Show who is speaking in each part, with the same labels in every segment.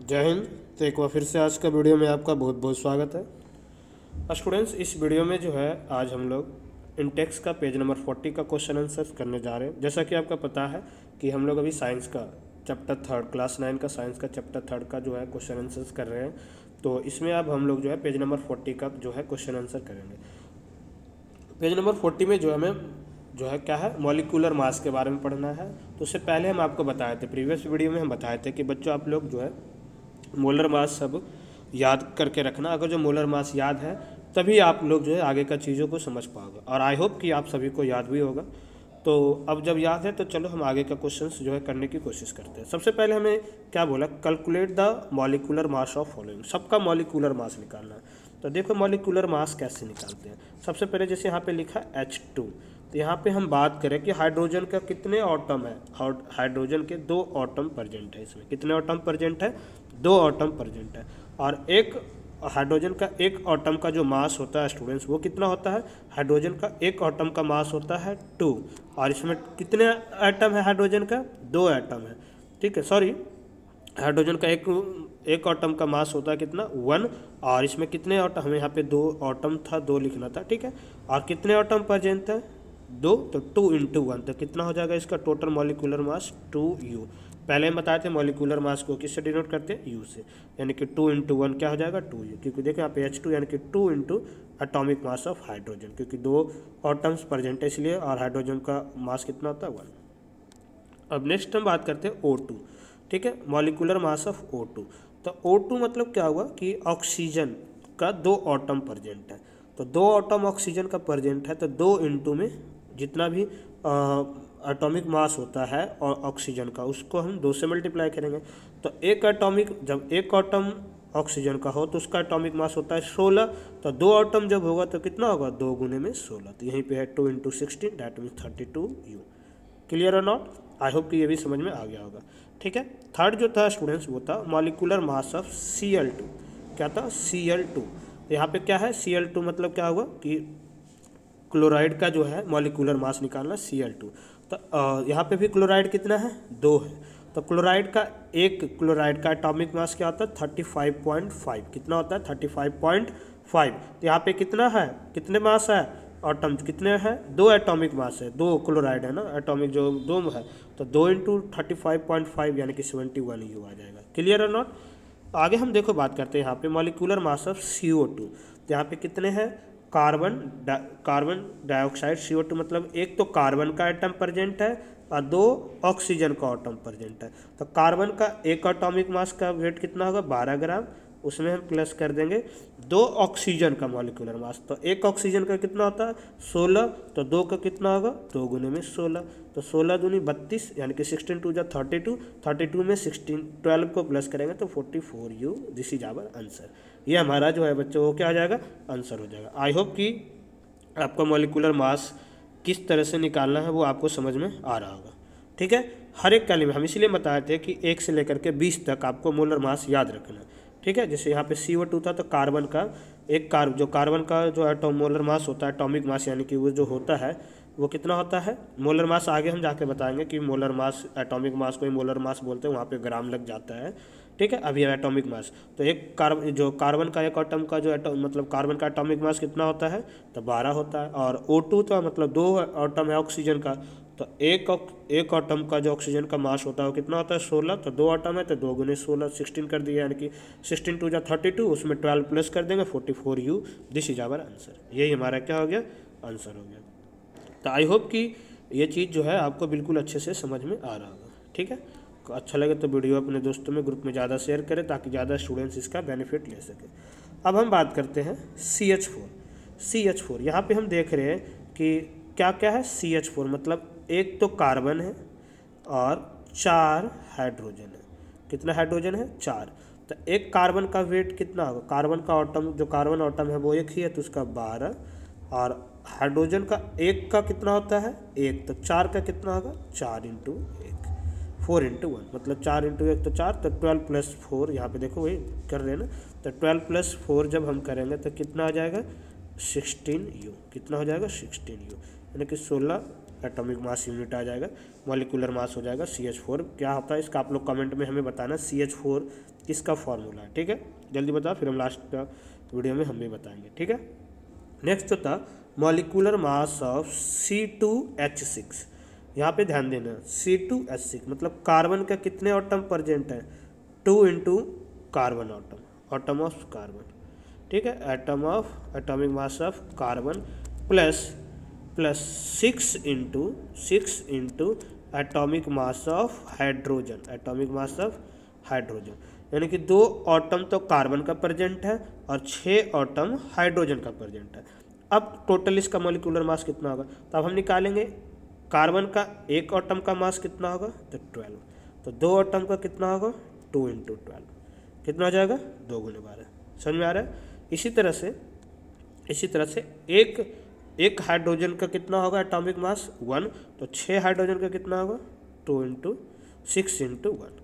Speaker 1: जय हिंद। तो एक बार फिर से आज का वीडियो में आपका बहुत बहुत स्वागत है। स्टूडेंट्स, इस वीडियो में जो है आज हम लोग इंटेक्स का पेज नंबर 40 का क्वेश्चन आंसर करने जा रहे हैं। जैसा कि आपका पता है कि हम लोग अभी साइंस का चैप्टर 3 क्लास 9 का साइंस का चैप्टर 3 का जो है क्वेश्चन आंसर कर रहे हैं। तो इसमें अब हम लोग जो है पेज नंबर 40 का जो है क्वेश्चन आंसर करेंगे। पेज नंबर 40 में जो हमें जो है क्या है, मॉलिक्यूलर मास के बारे में पढ़ना है। तो उससे पहले हम आपको बताए थे, प्रीवियस वीडियो में हम बताए थे कि बच्चों आप लोग जो है मोलर मास सब याद करके रखना। अगर जो मोलर मास याद है तभी आप लोग जो है आगे का चीज़ों को समझ पाओगे, और आई होप कि आप सभी को याद भी होगा। तो अब जब याद है तो चलो हम आगे का क्वेश्चंस जो है करने की कोशिश करते हैं। सबसे पहले हमें क्या बोला, calculate the molecular mass of following. सबका मॉलिक्यूलर मास निकालना है। तो देखो मॉलिक्यूलर मास कैसे निकालते हैं। सबसे पहले जैसे यहाँ पे लिखा H2, तो यहाँ पे हम बात करें कि हाइड्रोजन का कितने एटम है। हाइड्रोजन के 2 एटम प्रेजेंट है। इसमें कितने एटम प्रेजेंट है? 2 एटम प्रेजेंट है। और एक हाइड्रोजन का एक एटम का जो मास होता है स्टूडेंट्स, वो कितना होता है? हाइड्रोजन का एक एटम का मास होता है 2। और इसमें कितने एटम है हाइड्रोजन का? 2 एटम है। ठीक है, सॉरी, हाइड्रोजन का एक एटम का मास होता है कितना? 1। और इसमें कितने एटम, हमें यहाँ पे 2 एटम था, 2 लिखना था। ठीक है, और कितने एटम प्रेजेंट है? 2। तो 2 × 1 तो कितना हो जाएगा इसका टोटल मॉलिक्यूलर मास? 2U। पहले हम बताए थे मॉलिक्यूलर मास को किससे डिनोट करते हैं? U से। यानी कि 2 × 1 क्या हो जाएगा? 2U। क्योंकि देखो यहाँ पे H2 यानी कि 2 × एटॉमिक मास ऑफ हाइड्रोजन, क्योंकि 2 एटम्स प्रेजेंट है इसलिए। और हाइड्रोजन का मास कितना होता है? 1। अब नेक्स्ट हम बात करते हैं O2। ठीक है, मॉलिक्यूलर मास ऑफ O2। तो O2 मतलब क्या हुआ कि ऑक्सीजन का 2 एटम प्रेजेंट है। तो 2 एटम ऑक्सीजन का प्रेजेंट है, तो 2 × में जितना भी एटॉमिक मास होता है और ऑक्सीजन का, उसको हम 2 से मल्टीप्लाई करेंगे। तो एक एटॉमिक, जब एक एटम ऑक्सीजन का हो तो उसका एटॉमिक मास होता है 16। तो 2 एटम जब होगा तो कितना होगा? 2 × 16। तो यहीं पे है 2 × 16, दैट मीन्स 32U। क्लियर और नॉट? आई होप कि ये भी समझ में आ गया होगा। ठीक है, थर्ड जो था स्टूडेंट्स वो था मॉलिक्यूलर मास ऑफ Cl2। क्या था? Cl2। तो यहाँ पे क्या है? Cl2 मतलब क्या हुआ कि क्लोराइड का जो है मॉलिक्यूलर मास निकालना Cl2। तो यहाँ पे भी क्लोराइड कितना है? 2 है। तो क्लोराइड का एटॉमिक मास क्या होता है? 35.5। कितना होता है? 35.5। तो यहाँ पे कितना है, कितने मास है? एटम कितने हैं? 2 एटॉमिक मास है, 2 क्लोराइड है ना, एटॉमिक जो 2 है। तो 2 × 35.5 यानी कि 71U आ जाएगा। क्लियर और नॉट? आगे हम देखो बात करते हैं यहाँ पे मॉलिक्यूलर मास ऑफ CO2। तो यहाँ पे कितने हैं? कार्बन डाइऑक्साइड CO2 मतलब एक तो कार्बन का एटम प्रेजेंट है और 2 ऑक्सीजन का एटम प्रेजेंट है। तो कार्बन का एक एटॉमिक मास का वेट कितना होगा? 12 ग्राम। उसमें हम प्लस कर देंगे 2 ऑक्सीजन का मॉलिक्यूलर मास। तो एक ऑक्सीजन का कितना होता है? 16। तो 2 का कितना होगा? 2 × 16। तो 16 दूनी 32 यानी कि 16 × 2 = 32। 32 में 12 को प्लस करेंगे तो 44U। This is our answer. ये हमारा जो है बच्चों वो क्या आ जाएगा? आंसर हो जाएगा। आई होप कि आपका मॉलिक्यूलर मास किस तरह से निकालना है वो आपको समझ में आ रहा होगा। ठीक है, हर एक कैली में हम इसीलिए बताए थे कि 1 से लेकर के 20 तक आपको मोलर मास याद रखना है। ठीक है, जैसे यहाँ पे CO2 था तो कार्बन का कार्बन का जो एटॉम मोलर मास होता है, एटॉमिक मास यानी कि वो जो होता है वो कितना होता है? मोलर मास आगे हम जाके बताएंगे कि मोलर मास, एटॉमिक मास को ही मोलर मास बोलते हैं, वहाँ पे ग्राम लग जाता है। ठीक है, अभी एटॉमिक मास तो कार्बन का एक एटम का जो मतलब कार्बन का एटॉमिक मास कितना होता है? तो 12 होता है। और O2 तो मतलब 2 एटम है ऑक्सीजन का, तो एक एटम का जो ऑक्सीजन का मास होता है वो कितना होता है? 16। तो 2 एटम है तो 2 × 16 16 कर दिया, यानी कि 16 × 2 = 32। उसमें 12 प्लस कर देंगे 44U। This is our answer. यही हमारा क्या हो गया? आंसर हो गया। तो आई होप कि ये चीज़ जो है आपको बिल्कुल अच्छे से समझ में आ रहा होगा। ठीक है, अच्छा लगे तो वीडियो अपने दोस्तों में, ग्रुप में ज़्यादा शेयर करें ताकि ज़्यादा स्टूडेंट्स इसका बेनिफिट ले सकें। अब हम बात करते हैं CH4। यहाँ पे हम देख रहे हैं कि क्या क्या है? CH4 मतलब एक तो कार्बन है और 4 हाइड्रोजन है। कितना हाइड्रोजन है? 4। तो एक कार्बन का वेट कितना होगा? कार्बन का एटम, जो कार्बन एटम है वो एक ही है तो उसका 12। और हाइड्रोजन का एक का कितना होता है? 1। तो 4 का कितना होगा? 4 × 1, 4 × 1 मतलब 4 × 1 तो 4। तो 12 + 4 यहाँ पे देखो वही कर रहे हैं ना। तो 12 + 4 जब हम करेंगे तो कितना आ जाएगा? 16U। कितना हो जाएगा? 16U, यानी कि 16 एटॉमिक मास यूनिट आ जाएगा, मॉलिक्यूलर मास हो जाएगा CH4। क्या होता है इसका आप लोग कमेंट में हमें बताना, CH4 किसका फॉर्मूला है, ठीक है, जल्दी बताओ, फिर हम लास्ट वीडियो में हम भी बताएंगे, ठीक है। नेक्स्ट होता मॉलिक्यूलर मास ऑफ C2H6। यहाँ पे ध्यान देना, C2H6 मतलब कार्बन का कितने एटम प्रेजेंट है, 2 into carbon atom of carbon, ठीक है, atom of atomic mass of carbon plus 6 into atomic mass of hydrogen, यानी कि 2 एटम तो कार्बन का प्रेजेंट है और 6 एटम हाइड्रोजन का प्रेजेंट है। अब टोटल इसका मॉलिक्यूलर मास कितना होगा, तो अब हम निकालेंगे कार्बन का एक एटम का मास कितना होगा, तो 12, तो 2 एटम का कितना होगा, 2 इंटू 12 कितना हो जाएगा, 2 गुने 12। समझ में आ रहा है। इसी तरह से एक हाइड्रोजन का कितना होगा एटॉमिक मास 1, तो 6 हाइड्रोजन का कितना होगा, 2 इंटू 6 इंटू 1,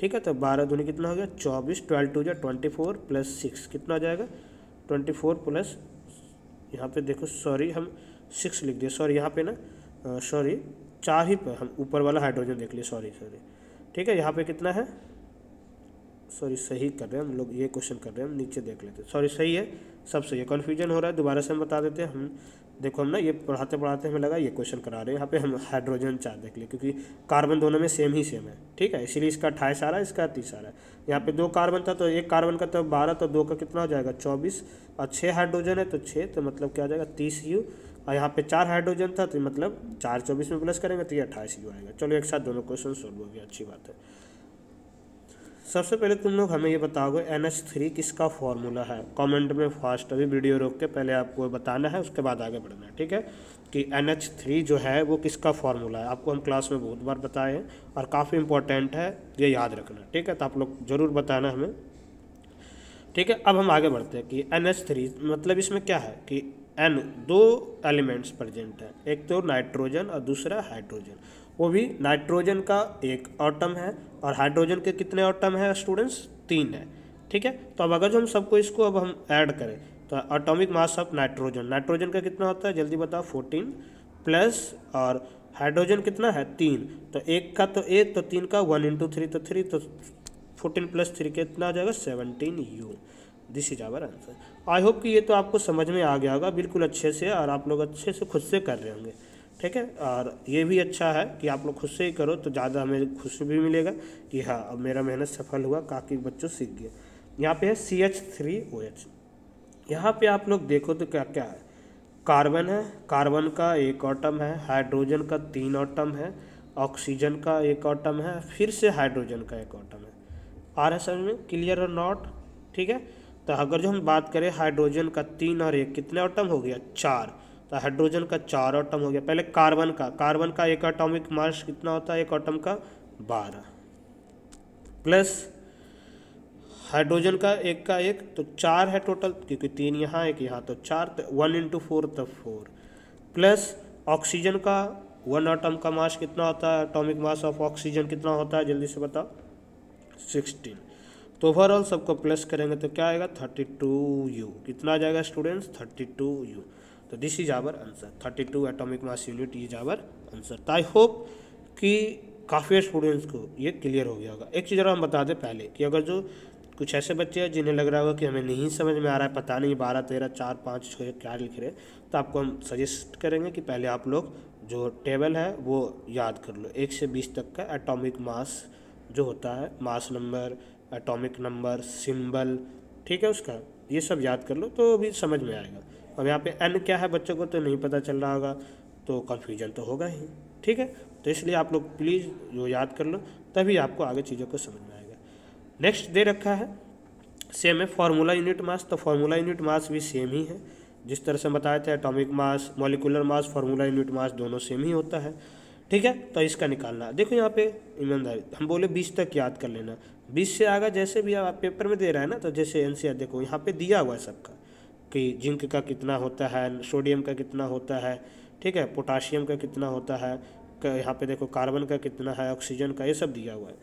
Speaker 1: ठीक है। तो 12 दूनी कितना हो गया 24, 12 2 जा 24 प्लस 6 कितना हो जाएगा 24 प्लस, यहाँ पे देखो सॉरी हम 6 लिख दिए, सॉरी यहाँ पे ना सॉरी 4 ही पर हम ऊपर वाला हाइड्रोजन देख लिए, सॉरी ठीक है। यहाँ पे कितना है, सॉरी सही कर रहे हैं हम लोग, ये क्वेश्चन कर रहे हैं हम, नीचे देख लेते हैं, सॉरी सही है, सब सही है, कन्फ्यूजन हो रहा है, दोबारा से हम बता देते हैं। हम देखो हम ना ये पढ़ाते हमें लगा ये क्वेश्चन करा रहे हैं, यहाँ पे हम हाइड्रोजन 4 देख लिए, क्योंकि कार्बन दोनों में सेम है, ठीक है, इसीलिए इसका 28 आ रहा है, इसका 30 आ रहा है। यहाँ पे 2 कार्बन था तो एक कार्बन का तो 12, तो 2 का कितना हो जाएगा 24, और 6 हाइड्रोजन है तो 6, तो मतलब क्या हो जाएगा 30U, और यहाँ पे 4 हाइड्रोजन था तो मतलब 4 24 में प्लस करेंगे तो ये 28U आएगा। चलो एक साथ दोनों क्वेश्चन सोल्व हो गया, अच्छी बात है। सबसे पहले तुम लोग हमें ये बताओगे NH3 किसका फॉर्मूला है, कमेंट में फास्ट, अभी वीडियो रोक के पहले आपको बताना है, उसके बाद आगे बढ़ना है, ठीक है, कि NH3 जो है वो किसका फॉर्मूला है। आपको हम क्लास में बहुत बार बताए हैं और काफ़ी इंपॉर्टेंट है, ये याद रखना, ठीक है, तो आप लोग ज़रूर बताना हमें, ठीक है। अब हम आगे बढ़ते हैं कि NH3 मतलब इसमें क्या है कि N 2 एलिमेंट्स प्रेजेंट है, एक तो नाइट्रोजन और दूसरा हाइड्रोजन, वो भी नाइट्रोजन का एक एटम है और हाइड्रोजन के कितने एटम है स्टूडेंट्स, 3 है, ठीक है। तो अब अगर जो हम सबको इसको अब हम ऐड करें तो एटॉमिक मास ऑफ नाइट्रोजन का कितना होता है जल्दी बताओ 14 प्लस, और हाइड्रोजन कितना है 3, तो एक का तो 1 तो 3 का 1 इंटू 3 तो 3, तो 14 प्लस 3 कितना आ जाएगा 17U। This is our answer. I hope कि ये तो आपको समझ में आ गया होगा बिल्कुल अच्छे से, और आप लोग अच्छे से खुद से कर रहे होंगे, ठीक है। और ये भी अच्छा है कि आप लोग खुद से ही करो तो ज़्यादा हमें खुशी भी मिलेगा कि हाँ अब मेरा मेहनत सफल हुआ, काफ़ी बच्चों सीख गए। यहाँ पे है CH3OH, यहाँ पे आप लोग देखो तो क्या क्या है, कार्बन है, कार्बन का एक एटम है, हाइड्रोजन का 3 एटम है, ऑक्सीजन का एक एटम है, फिर से हाइड्रोजन का एक एटम है। आ रहा है समझ में, क्लियर और नॉट, ठीक है। तो अगर जो हम बात करें हाइड्रोजन का 3 और 1 कितने एटम हो गया 4, तो हाइड्रोजन का 4 एटम हो गया। पहले कार्बन का एक एटॉमिक मास कितना होता है एक एटम का 12, प्लस हाइड्रोजन का एक तो 4 है टोटल, क्योंकि 3 यहाँ 1 यहाँ, तो 4, तो 1 इंटू 4 तो 4, प्लस ऑक्सीजन का 1 एटम का मास कितना होता है, एटॉमिक मास ऑफ ऑक्सीजन कितना होता है जल्दी से बताओ 16। तो ओवरऑल सबको प्लस करेंगे तो क्या आएगा 32U, कितना आ जाएगा स्टूडेंट्स 32U। तो this is our answer, 32 atomic mass unit is our answer. तो आई होप कि काफ़ी स्टूडेंट्स को ये क्लियर हो गया होगा। एक चीज़ और हम बता दें पहले कि अगर जो कुछ ऐसे बच्चे हैं जिन्हें लग रहा होगा कि हमें नहीं समझ में आ रहा है, पता नहीं 12 13 4 5 6 क्या लिख रहे, तो आपको हम सजेस्ट करेंगे कि पहले आप लोग जो टेबल है वो याद कर लो, 1 से 20 तक का एटॉमिक मास जो होता है, mass number, atomic number, symbol, ठीक है, उसका ये सब याद कर लो तो भी समझ में आएगा। अब यहाँ पे N क्या है बच्चों को तो नहीं पता चल रहा होगा, तो कन्फ्यूजन तो होगा ही, ठीक है। तो इसलिए आप लोग प्लीज़ जो याद कर लो, तभी आपको आगे चीज़ों को समझ में आएगा। नेक्स्ट दे रखा है सेम है फार्मूला यूनिट मास, तो फार्मूला यूनिट मास भी सेम ही है, जिस तरह से बताए थे atomic mass, molecular mass, formula unit mass दोनों सेम ही होता है, ठीक है। तो इसका निकालना देखो यहाँ पे ईमानदारी, हम बोले 20 तक याद कर लेना, 20 से आगे जैसे भी आप पेपर में दे रहा है ना, तो जैसे NCERT देखो यहाँ पे दिया हुआ है सबका कि जिंक का कितना होता है, सोडियम का कितना होता है, ठीक है, पोटाशियम का कितना होता है, यहाँ पे देखो कार्बन का कितना है, ऑक्सीजन का, ये सब दिया हुआ है।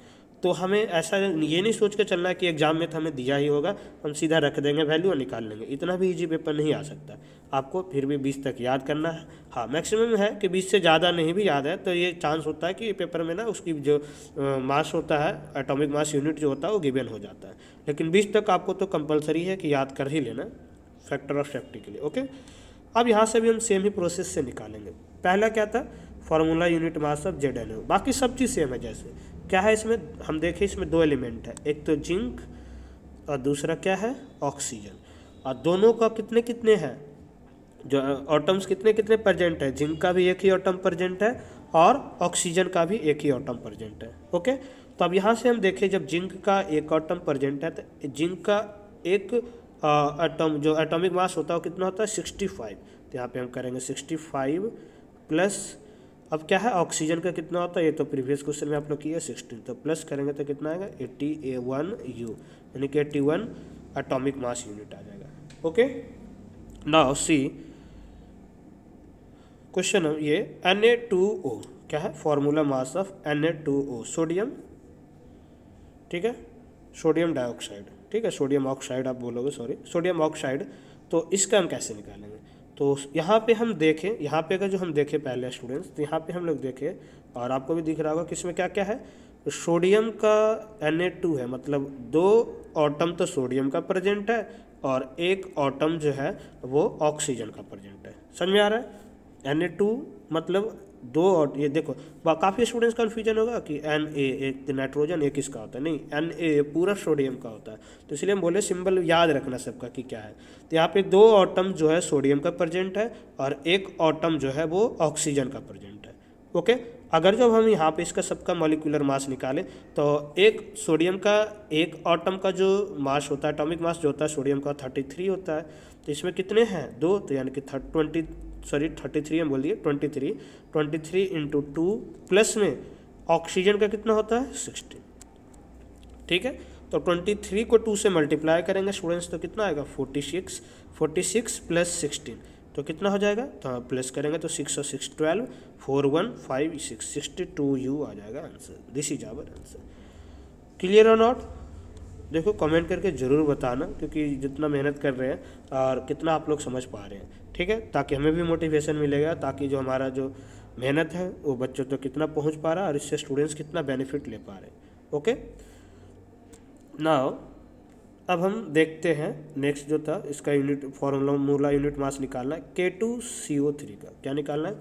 Speaker 1: तो हमें ऐसा ये नहीं सोच के चलना है कि एग्जाम में तो हमें दिया ही होगा, हम सीधा रख देंगे वैल्यू और निकाल लेंगे। इतना भी इजी पेपर नहीं आ सकता, आपको फिर भी 20 तक याद करना है। हाँ, मैक्सिमम है कि 20 से ज़्यादा नहीं भी याद है तो ये चांस होता है कि पेपर में ना उसकी जो मास होता है, एटॉमिक मास यूनिट जो होता है वो गिवन हो जाता है। लेकिन 20 तक आपको तो कंपलसरी है कि याद कर ही लेना, फैक्टर ऑफ सेफ्टी के लिए। ओके, अब यहाँ से भी हम सेम ही प्रोसेस से निकालेंगे। पहला क्या था, formula unit mass of ZnO, बाकी सब चीज़ सेम है। जैसे क्या है इसमें, हम देखें इसमें 2 एलिमेंट है, एक तो जिंक और दूसरा क्या है, ऑक्सीजन। और दोनों का कितने कितने हैं, जो एटम्स कितने कितने प्रेजेंट है, जिंक का भी एक ही एटम प्रेजेंट है और ऑक्सीजन का भी एक ही एटम प्रेजेंट है। ओके, तो अब यहाँ से हम देखें जब जिंक का एक एटम प्रेजेंट है तो जिंक का एक एटम जो एटॉमिक मास होता है वो कितना होता है, 65। तो यहाँ पे हम करेंगे 65 प्लस, अब क्या है ऑक्सीजन का कितना होता है, ये तो प्रीवियस क्वेश्चन में आप लोग किए 16, तो प्लस करेंगे तो कितना आएगा 81U, यानी कि 81 एटॉमिक मास यूनिट आ जाएगा। ओके, नाउ सी क्वेश्चन ये Na2O क्या है, formula mass of Na2O, sodium, ठीक है, सोडियम डाइऑक्साइड, ठीक है, सोडियम ऑक्साइड आप बोलोगे, सॉरी सोडियम ऑक्साइड। तो इसका हम कैसे निकालेंगे, तो यहाँ पे हम देखें, यहाँ पे अगर जो हम देखें पहले स्टूडेंट्स, तो यहाँ पे हम लोग देखें और आपको भी दिख रहा होगा कि इसमें क्या क्या है, तो सोडियम का Na2 है, मतलब 2 एटम तो सोडियम का प्रेजेंट है और एक एटम जो है वो ऑक्सीजन का प्रेजेंट है। समझ में आ रहा है, Na2 मतलब 2, और ये देखो काफ़ी स्टूडेंट्स कन्फ्यूजन होगा कि Na एक नाइट्रोजन एक किसका होता है, नहीं Na पूरा सोडियम का होता है। तो इसलिए हम बोले सिंबल याद रखना सबका कि क्या है। तो यहाँ पे 2 एटम जो है सोडियम का प्रेजेंट है और एक एटम जो है वो ऑक्सीजन का प्रेजेंट है। ओके, अगर जब हम यहाँ पे इसका सबका मॉलिक्यूलर मास निकालें तो एक सोडियम का एक एटम का जो मास होता है, एटॉमिक मास जो होता है सोडियम का 33 होता है। तो इसमें कितने हैं 2, तो यानी कि 33 हम बोल दिए 23 इंटू 2 प्लस में ऑक्सीजन का कितना होता है 16, ठीक है। तो 23 को 2 से मल्टीप्लाई करेंगे स्टूडेंट्स तो कितना आएगा 46 प्लस 16 तो कितना हो जाएगा, तो प्लस करेंगे तो 6 और 6 12, 4 1 5 6 62U आ जाएगा आंसर। This is our answer. Clear और नॉट, देखो कमेंट करके ज़रूर बताना, क्योंकि जितना मेहनत कर रहे हैं और कितना आप लोग समझ पा रहे हैं, ठीक है, ताकि हमें भी मोटिवेशन मिलेगा, ताकि जो हमारा जो मेहनत है वो बच्चों तक कितना पहुंच पा रहा है और इससे स्टूडेंट्स कितना बेनिफिट ले पा रहे हैं। ओके, नाउ अब हम देखते हैं नेक्स्ट जो था इसका यूनिट फॉर्मूला यूनिट मास निकालना है K2CO3 का। क्या निकालना है,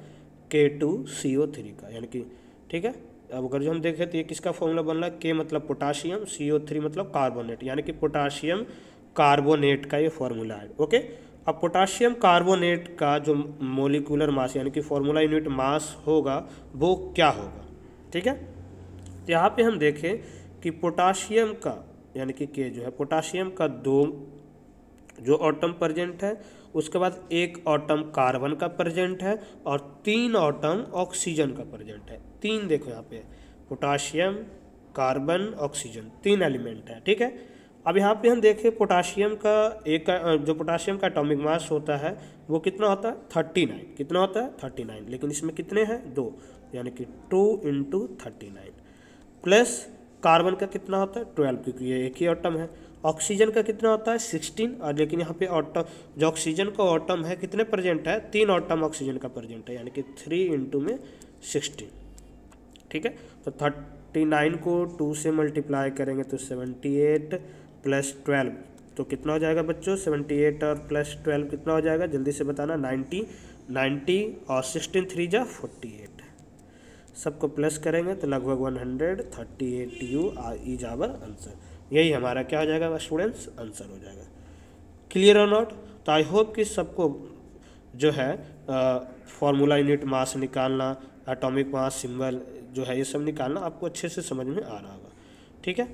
Speaker 1: K2CO3 का, यानी कि ठीक है। अब अगर जो हम देखें तो ये किसका फॉर्मूला बन रहा है, K मतलब पोटाशियम, CO3 मतलब कार्बोनेट, यानी कि पोटाशियम कार्बोनेट का ये फॉर्मूला है। ओके, अब पोटाशियम कार्बोनेट का जो मोलिकुलर मास यानी कि फॉर्मूला यूनिट मास होगा वो क्या होगा, ठीक है। तो यहाँ पे हम देखें कि पोटाशियम का यानी कि K जो है पोटाशियम का 2 जो एटम प्रेजेंट है, उसके बाद एक एटम कार्बन का प्रेजेंट है और 3 एटम ऑक्सीजन का प्रेजेंट है। 3 देखो यहाँ पे पोटाशियम कार्बन ऑक्सीजन 3 एलिमेंट है, ठीक है। अब यहाँ पे हम देखें पोटाशियम का जो पोटाशियम का एटॉमिक मास होता है वो कितना होता है 39, कितना होता है 39, लेकिन इसमें कितने हैं 2, यानी कि 2 × 39 प्लस कार्बन का कितना होता है 12, क्योंकि ये एक ही एटम है। ऑक्सीजन का कितना होता है 16, और लेकिन यहाँ पे एटम जो ऑक्सीजन का एटम है कितने प्रेजेंट है 3 एटम ऑक्सीजन का प्रेजेंट है, यानी कि 3 × 16, ठीक है। तो 39 को 2 से मल्टीप्लाई करेंगे तो 78 प्लस 12 तो कितना हो जाएगा बच्चों 78 और प्लस 12 कितना हो जाएगा, जल्दी से बताना 90 और 16 3 जा 48, सबको प्लस करेंगे तो लगभग 138U इज आवर आंसर। यही हमारा क्या हो जाएगा स्टूडेंट्स आंसर हो जाएगा। क्लियर और नॉट, तो आई होप कि सबको जो है फॉर्मूला यूनिट मास निकालना, एटॉमिक मास सिंबल जो है ये सब निकालना आपको अच्छे से समझ में आ रहा होगा, ठीक है।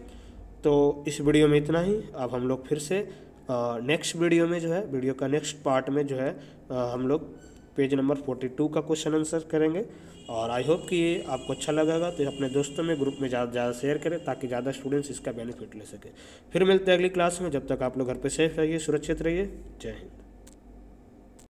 Speaker 1: तो इस वीडियो में इतना ही। अब हम लोग फिर से नेक्स्ट वीडियो में जो है वीडियो का नेक्स्ट पार्ट में जो है हम लोग पेज नंबर 42 का क्वेश्चन आंसर करेंगे। और आई होप कि ये आपको अच्छा लगेगा, तो अपने दोस्तों में ग्रुप में ज़्यादा से ज़्यादा शेयर करें ताकि ज़्यादा स्टूडेंट्स इसका बेनिफिट ले सकें। फिर मिलते हैं अगली क्लास में, जब तक आप लोग घर पे सेफ रहिए, सुरक्षित रहिए। जय हिंद।